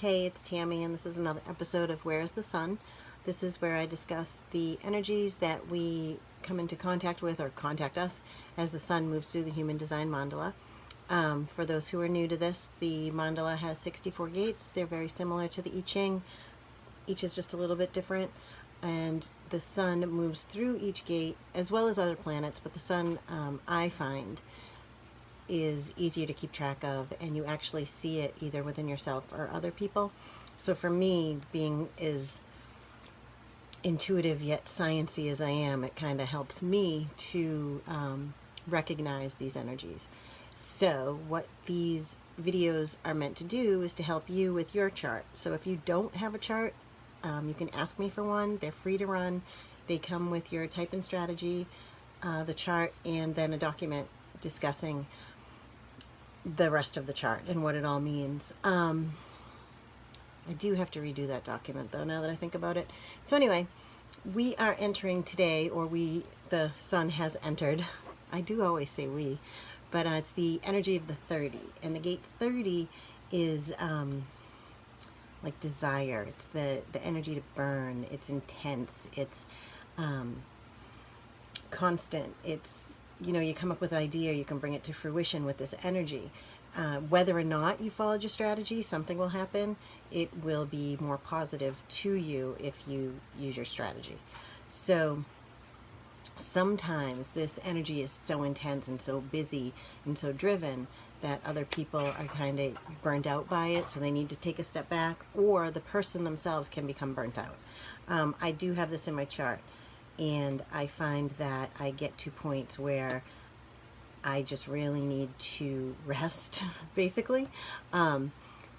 Hey, it's Tammy, and this is another episode of Where is the Sun? This is where I discuss the energies that we come into contact with or contact us as the sun moves through the Human Design Mandala. For those who are new to this, the mandala has 64 gates. They're very similar to the I Ching. Each is just a little bit different, and the sun moves through each gate as well as other planets, but the sun, I find, is easier to keep track of, and you actually see it either within yourself or other people. So for me, being as intuitive yet sciencey as I am, it kind of helps me to recognize these energies. So what these videos are meant to do is to help you with your chart. So if you don't have a chart, you can ask me for one. They're free to run. They come with your type and strategy, the chart, and then a document discussing the rest of the chart and what it all means. I do have to redo that document though, now that I think about it. So anyway, we are entering today, or the sun has entered. I do always say we, but it's the energy of the 30, and the gate 30 is like desire. It's the energy to burn. It's intense. It's constant. It's, you come up with an idea, you can bring it to fruition with this energy. Whether or not you followed your strategy, something will happen. It will be more positive to you if you use your strategy. So sometimes this energy is so intense and so busy and so driven that other people are kind of burnt out by it, so they need to take a step back, or the person themselves can become burnt out. I do have this in my chart, and I find that I get to points where I just really need to rest, basically,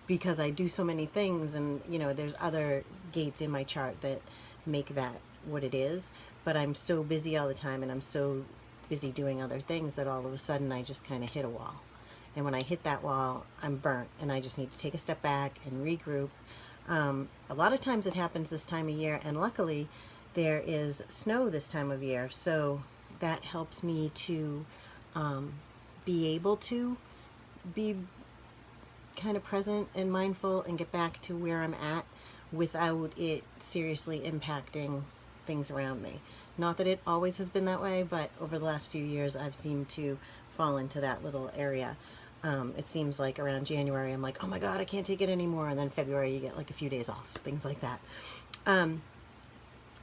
because I do so many things, and there's other gates in my chart that make that what it is, but I'm so busy all the time, and I'm so busy doing other things that all of a sudden I just kind of hit a wall. And when I hit that wall, I'm burnt, and I just need to take a step back and regroup. A lot of times it happens this time of year, and luckily there is snow this time of year, so that helps me to be able to be kind of present and mindful and get back to where I'm at without it seriously impacting things around me. Not that it always has been that way, but over the last few years I've seemed to fall into that little area. It seems like around January I'm like, oh my god, I can't take it anymore, and then February you get like a few days off, things like that.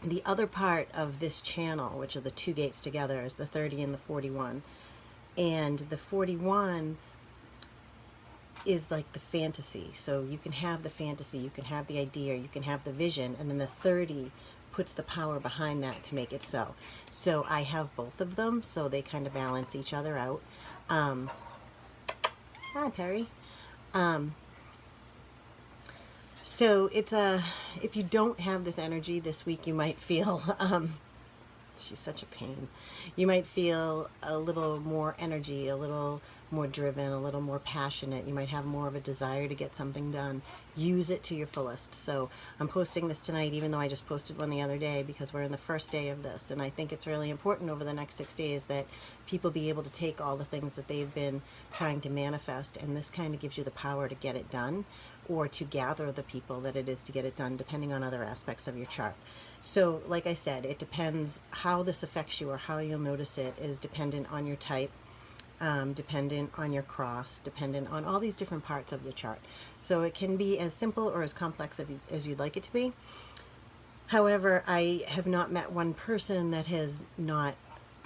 The other part of this channel, which are the two gates together, is the 30 and the 41. And the 41 is like the fantasy. So you can have the fantasy, you can have the idea, you can have the vision, and then the 30 puts the power behind that to make it so. So I have both of them, so they kind of balance each other out. Hi, Perry. So it's if you don't have this energy this week, you might feel, she's such a pain. You might feel a little more energy, a little more driven, a little more passionate. You might have more of a desire to get something done. Use it to your fullest. So I'm posting this tonight, even though I just posted one the other day, because we're in the first day of this. And I think it's really important over the next 6 days that people be able to take all the things that they've been trying to manifest, and this kind of gives you the power to get it done, or to gather the people that it is to get it done, depending on other aspects of your chart. So like I said, it depends how this affects you, or how you'll notice it is dependent on your type, dependent on your cross, dependent on all these different parts of the chart. So it can be as simple or as complex as you'd like it to be. However, I have not met one person that has not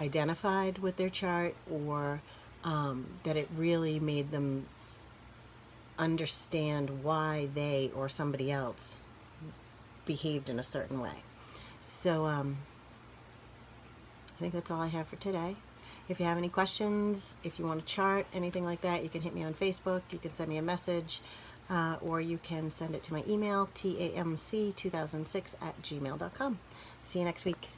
identified with their chart, or that it really made them understand why they or somebody else behaved in a certain way. So I think that's all I have for today. If you have any questions, if you want a chart, anything like that, you can hit me on Facebook, you can send me a message, or you can send it to my email, tamc2006@gmail.com. See you next week.